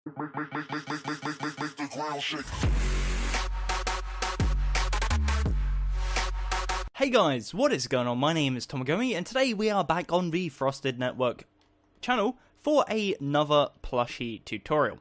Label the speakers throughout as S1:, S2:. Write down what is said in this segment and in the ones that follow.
S1: Make the ground shake.
S2: Hey guys, what is going on? My name is Tomagami, and today we are back on the Frosted Network channel for another plushie tutorial.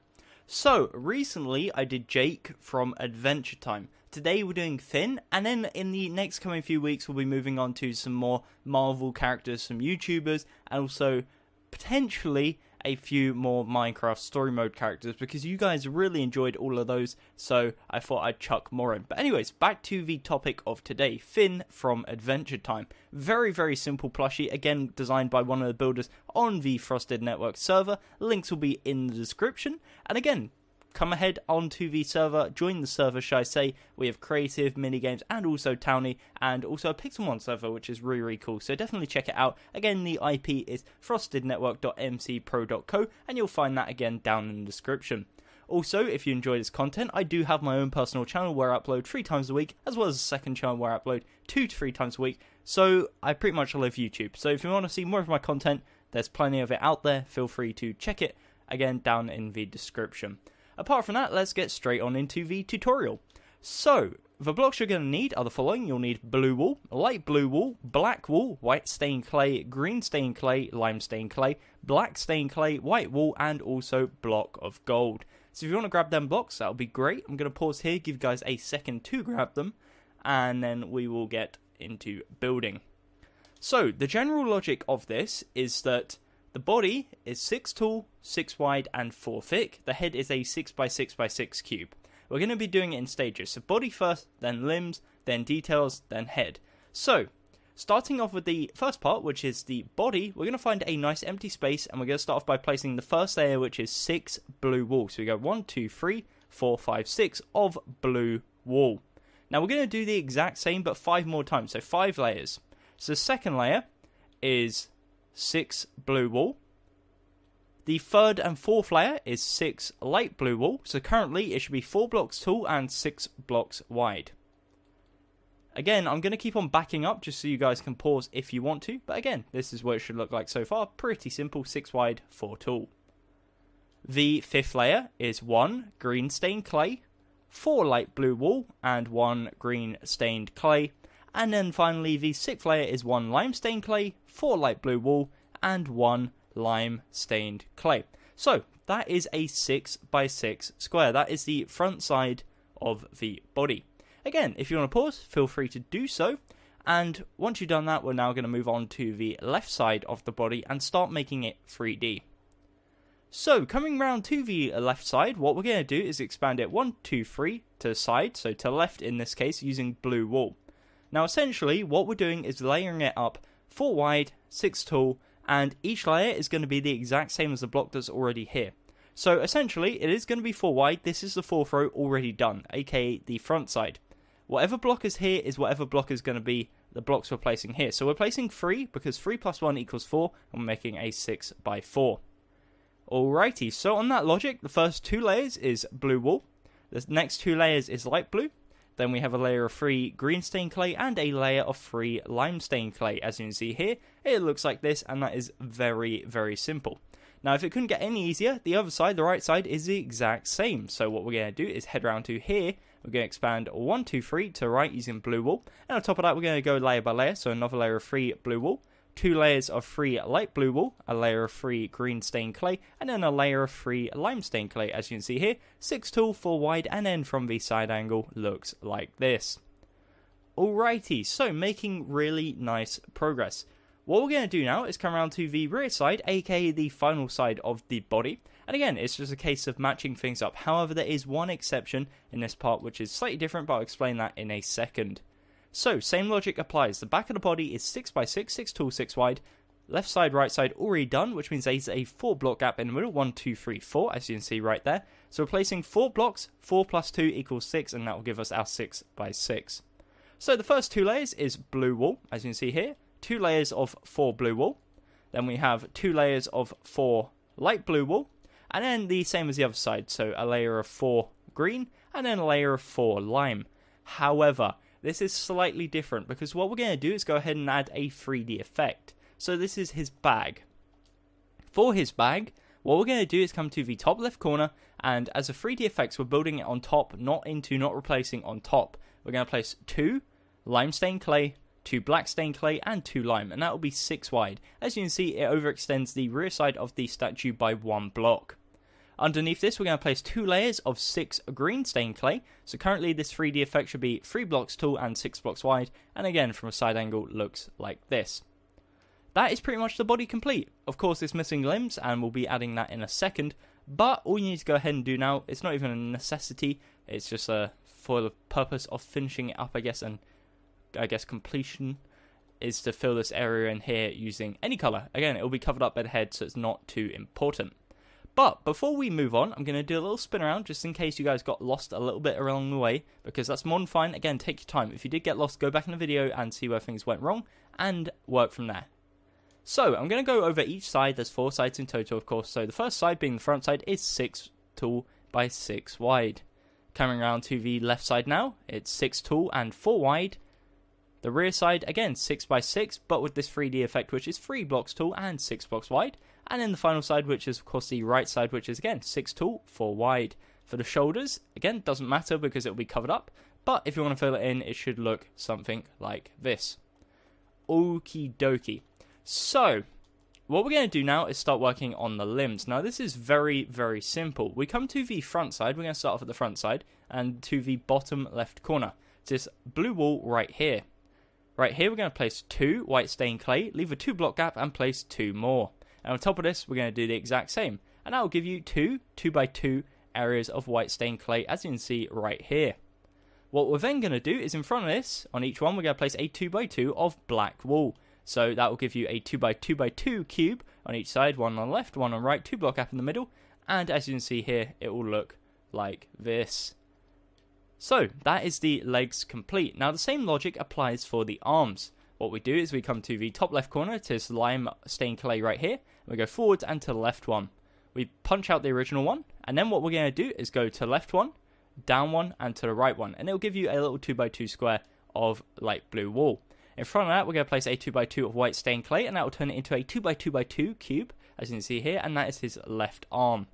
S2: So, recently I did Jake from Adventure Time. Today we're doing Finn, and then in the next coming few weeks we'll be moving on to some more Marvel characters, some YouTubers, and also potentially a few more Minecraft story mode characters, because you guys really enjoyed all of those, so I thought I'd chuck more in. But anyways, back to the topic of today, Finn from Adventure Time. Very, very simple plushie, again designed by one of the builders on the Frosted Network server. Links will be in the description, and again, come ahead onto the server, join the server, shall I say. We have creative, minigames, and also Townie, and also a Pixelmon server, which is really, really cool. So definitely check it out. Again, the IP is frostednetwork.mcpro.co, and you'll find that again down in the description. Also, if you enjoy this content, I do have my own personal channel where I upload 3 times a week, as well as a second channel where I upload 2 to 3 times a week. So I pretty much live YouTube. So if you want to see more of my content, there's plenty of it out there. Feel free to check it, again, down in the description. Apart from that, let's get straight on into the tutorial. So, the blocks you're going to need are the following. You'll need blue wool, light blue wool, black wool, white stained clay, green stained clay, lime stained clay, black stained clay, white wool, and also block of gold. So if you want to grab them blocks, that'll be great. I'm going to pause here, give you guys a second to grab them, and then we will get into building. So, the general logic of this is that the body is 6 tall, 6 wide, and 4 thick. The head is a 6x6x6 cube. We're going to be doing it in stages. So body first, then limbs, then details, then head. So, starting off with the first part, which is the body, we're going to find a nice empty space, and we're going to start off by placing the first layer, which is 6 blue wool. So we go 1, 2, 3, 4, 5, 6 of blue wool. Now we're going to do the exact same, but 5 more times. So 5 layers. So the second layer is 6 blue wool. The third and fourth layer is 6 light blue wool. So currently it should be 4 blocks tall and 6 blocks wide. Again, I'm going to keep on backing up just so you guys can pause if you want to. But again, this is what it should look like so far. Pretty simple, 6 wide, 4 tall. The fifth layer is 1 green stained clay, 4 light blue wool, and 1 green stained clay. And then finally, the sixth layer is 1 lime stained clay, 4 light blue wool, and 1 lime stained clay. So that is a 6x6 square. That is the front side of the body. Again, if you want to pause, feel free to do so. And once you've done that, we're now going to move on to the left side of the body and start making it 3D. So coming round to the left side, what we're going to do is expand it 1, 2, 3 to the side, so to the left in this case, using blue wool. Now essentially what we're doing is layering it up 4 wide, 6 tall, and each layer is going to be the exact same as the block that's already here. So essentially it is going to be 4 wide. This is the 4th row already done, aka the front side. Whatever block is here is whatever block is going to be the blocks we're placing here. So we're placing 3 because 3 plus 1 equals 4, and we're making a 6x4. Alrighty, so on that logic, the first 2 layers is blue wool. The next 2 layers is light blue. Then we have a layer of 3 green stained clay and a layer of 3 lime stained clay. As you can see here, it looks like this, and that is very, very simple. Now, if it couldn't get any easier, the other side, the right side, is the exact same. So what we're going to do is head around to here. We're going to expand 1, 2, 3 to the right using blue wool. And on top of that, we're going to go layer by layer. So another layer of 3 blue wool, 2 layers of 3 light blue wool, a layer of 3 green stained clay, and then a layer of 3 lime stained clay. As you can see here, 6 tall, 4 wide, and then from the side angle looks like this. Alrighty, so making really nice progress. What we're going to do now is come around to the rear side, aka the final side of the body. And again, it's just a case of matching things up. However, there is one exception in this part which is slightly different, but I'll explain that in a second. So, same logic applies. The back of the body is 6x6, 6 tall, 6 wide. Left side, right side already done, which means there's a 4 block gap in the middle. 1, 2, 3, 4, as you can see right there. So we're placing 4 blocks, 4 plus 2 equals 6, and that will give us our 6x6. So the first 2 layers is blue wool, as you can see here. 2 layers of 4 blue wool. Then we have 2 layers of 4 light blue wool. And then the same as the other side, so a layer of 4 green, and then a layer of 4 lime. However, this is slightly different because what we're going to do is go ahead and add a 3D effect. So this is his bag. For his bag, what we're going to do is come to the top left corner And as a 3D effects, we're building it on top, not replacing on top. We're going to place 2 lime stained clay, 2 black stained clay, and 2 lime, and that will be 6 wide. As you can see, it overextends the rear side of the statue by 1 block. Underneath this, we're going to place 2 layers of 6 green stained clay. So currently this 3D effect should be 3 blocks tall and 6 blocks wide, and again from a side angle looks like this. That is pretty much the body complete. Of course, it's missing limbs, and we'll be adding that in a second, but all you need to go ahead and do now, it's not even a necessity, it's just for the purpose of finishing it up, I guess, and completion, is to fill this area in here using any colour. Again, it will be covered up by the head, so it's not too important. But before we move on, I'm going to do a little spin around just in case you guys got lost a little bit along the way, because that's more than fine. Again, take your time. If you did get lost, go back in the video and see where things went wrong and work from there. So I'm going to go over each side. There's 4 sides in total, of course. So the first side, being the front side, is 6 tall by 6 wide. Coming around to the left side now, it's 6 tall and 4 wide. The rear side, again, 6 by 6, but with this 3D effect, which is 3 blocks tall and 6 blocks wide. And then the final side, which is, of course, the right side, which is, again, 6 tall, 4 wide. For the shoulders, again, doesn't matter because it will be covered up. But if you want to fill it in, it should look something like this. Okie dokie. So, what we're going to do now is start working on the limbs. Now, this is very, very simple. We come to the front side. We're going to start off at the front side and to the bottom left corner. It's this blue wall right here. Right here, we're going to place 2 white stained clay, leave a 2 block gap, and place 2 more. And on top of this, we're going to do the exact same. And that will give you 2 2x2 areas of white stained clay, as you can see right here. What we're then going to do is in front of this, on each one, we're going to place a 2x2 of black wool. So that will give you a 2x2x2 cube on each side, one on the left, one on the right, 2 block gap in the middle. And as you can see here, it will look like this. So that is the legs complete. Now the same logic applies for the arms. What we do is we come to the top left corner to this lime stained clay right here. And we go forwards and to the left one. We punch out the original one. And then what we're going to do is go to the left one, down one, and to the right one. And it will give you a little 2x2 square of light blue wool. In front of that, we're going to place a 2x2 of white stained clay. And that will turn it into a 2x2x2 cube, as you can see here. And that is his left arm.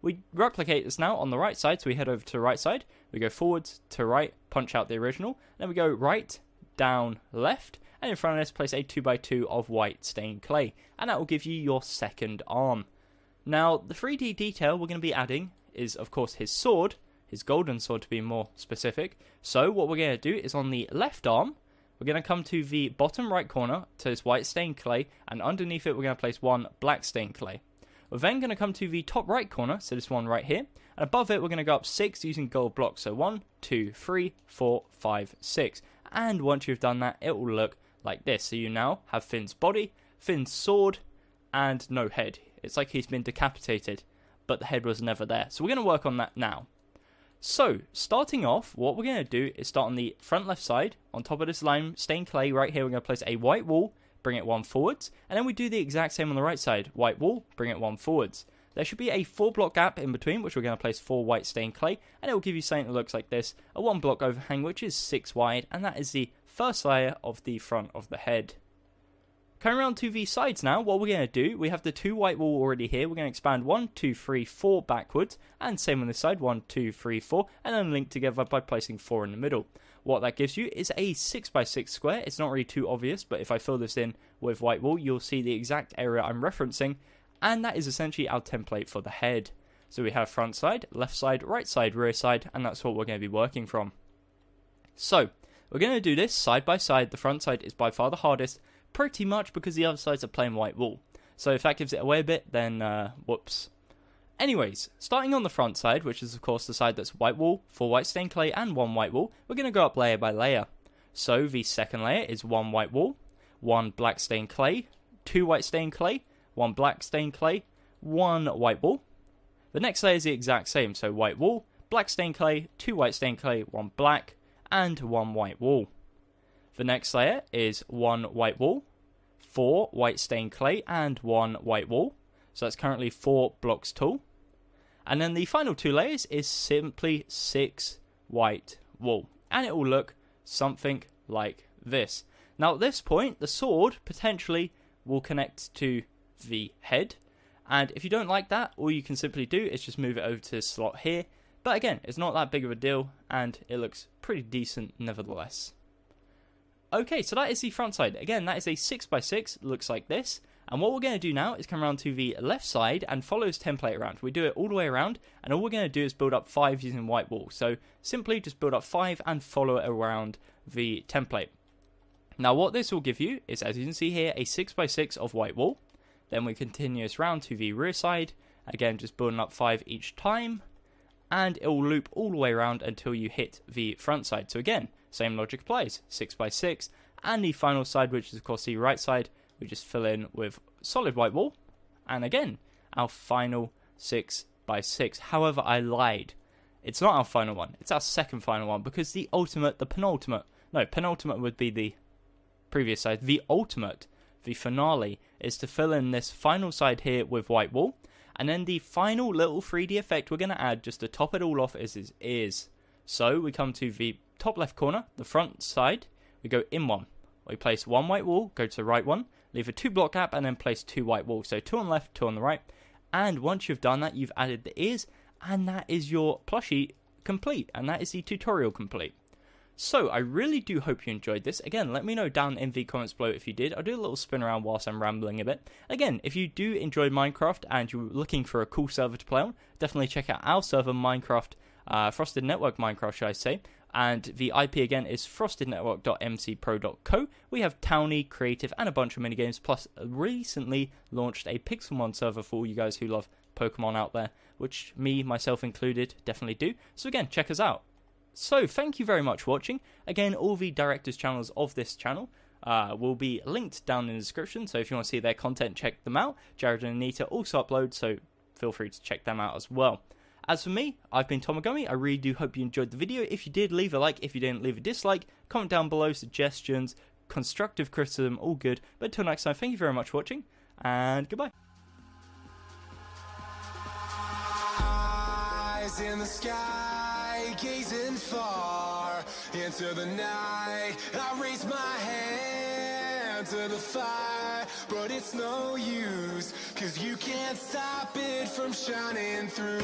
S2: We replicate this now on the right side, so we head over to the right side. We go forwards to right, punch out the original. Then we go right, down, left. And in front of this, place a 2x2 of white stained clay. And that will give you your second arm. Now, the 3D detail we're going to be adding is, of course, his sword. His golden sword, to be more specific. So what we're going to do is on the left arm, we're going to come to the bottom right corner to this white stained clay. And underneath it, we're going to place 1 black stained clay. We're then going to come to the top right corner, so this one right here. And above it, we're going to go up 6 using gold blocks. So 1, 2, 3, 4, 5, 6. And once you've done that, it will look like this. So you now have Finn's body, Finn's sword, and no head. It's like he's been decapitated, but the head was never there. So we're going to work on that now. So, starting off, what we're going to do is start on the front left side. On top of this lime stained clay right here, we're going to place a white wool. Bring it 1 forwards, and then we do the exact same on the right side. White wool, bring it 1 forwards. There should be a 4 block gap in between, which we're going to place 4 white stained clay, and it will give you something that looks like this, a 1 block overhang, which is 6 wide, and that is the first layer of the front of the head. Coming around to the sides now, what we're going to do, we have the 2 white wool already here. We're going to expand 1, 2, 3, 4 backwards, and same on this side, 1, 2, 3, 4, and then link together by placing 4 in the middle. What that gives you is a 6x6 square. It's not really too obvious, but if I fill this in with white wool, you'll see the exact area I'm referencing, and that is essentially our template for the head. So we have front side, left side, right side, rear side, and that's what we're going to be working from. So, we're going to do this side by side. The front side is by far the hardest, pretty much because the other sides are plain white wool. So if that gives it away a bit, then whoops. Anyways, starting on the front side, which is of course the side that's white wool, 4 white stained clay and 1 white wool, we're going to go up layer by layer. So the second layer is 1 white wool, 1 black stained clay, 2 white stained clay, 1 black stained clay, 1 white wool. The next layer is the exact same, so white wool, black stained clay, 2 white stained clay, 1 black, and 1 white wool. The next layer is 1 white wool, 4 white stained clay, and 1 white wool. So that's currently 4 blocks tall. And then the final 2 layers is simply 6 white wool. And it will look something like this. Now at this point, the sword potentially will connect to the head. And if you don't like that, all you can simply do is just move it over to this slot here. But again, it's not that big of a deal, and it looks pretty decent nevertheless. Okay, so that is the front side. Again, that is a 6x6, looks like this. And what we're going to do now is come around to the left side and follow this template around. We do it all the way around, and all we're going to do is build up 5 using white wall. So simply just build up 5 and follow it around the template. Now what this will give you is, as you can see here, a 6x6 of white wall. Then we continue this round to the rear side, again just building up 5 each time, and it will loop all the way around until you hit the front side. So again, same logic applies, 6x6, and the final side, which is of course the right side, we just fill in with solid white wall, and again, our final 6x6. However, I lied. It's not our final one, it's our second final one, because the penultimate would be the previous side. The ultimate, the finale, is to fill in this final side here with white wall, and then the final little 3D effect we're going to add just to top it all off is his ears. So we come to the top left corner, the front side, we go in one. We place 1 white wall, go to the right one, leave a 2 block gap, and then place 2 white walls. So 2 on the left, 2 on the right. And once you've done that, you've added the ears, and that is your plushie complete, and that is the tutorial complete. So I really do hope you enjoyed this. Again, let me know down in the comments below if you did. I'll do a little spin around whilst I'm rambling a bit. Again, if you do enjoy Minecraft and you're looking for a cool server to play on, definitely check out our server, Minecraft, Frosted Network Minecraft, should I say. And the IP again is frostednetwork.mcpro.co. We have Townie, Creative, and a bunch of minigames, plus recently launched a Pixelmon server for all you guys who love Pokemon out there, which me, myself included, definitely do. So again, check us out. So thank you very much for watching. Again, all the directors' channels of this channel will be linked down in the description, so if you want to see their content, check them out. Jared and Anita also upload, so feel free to check them out as well. As for me, I've been Tomagami. I really do hope you enjoyed the video. If you did, leave a like. If you didn't, leave a dislike. Comment down below, suggestions, constructive criticism, all good. But until next time, thank you very much for watching, and goodbye. Eyes in the sky, gazing far into the night. I raise my hand to the fire, but it's no use, 'cause you can't stop it from shining through.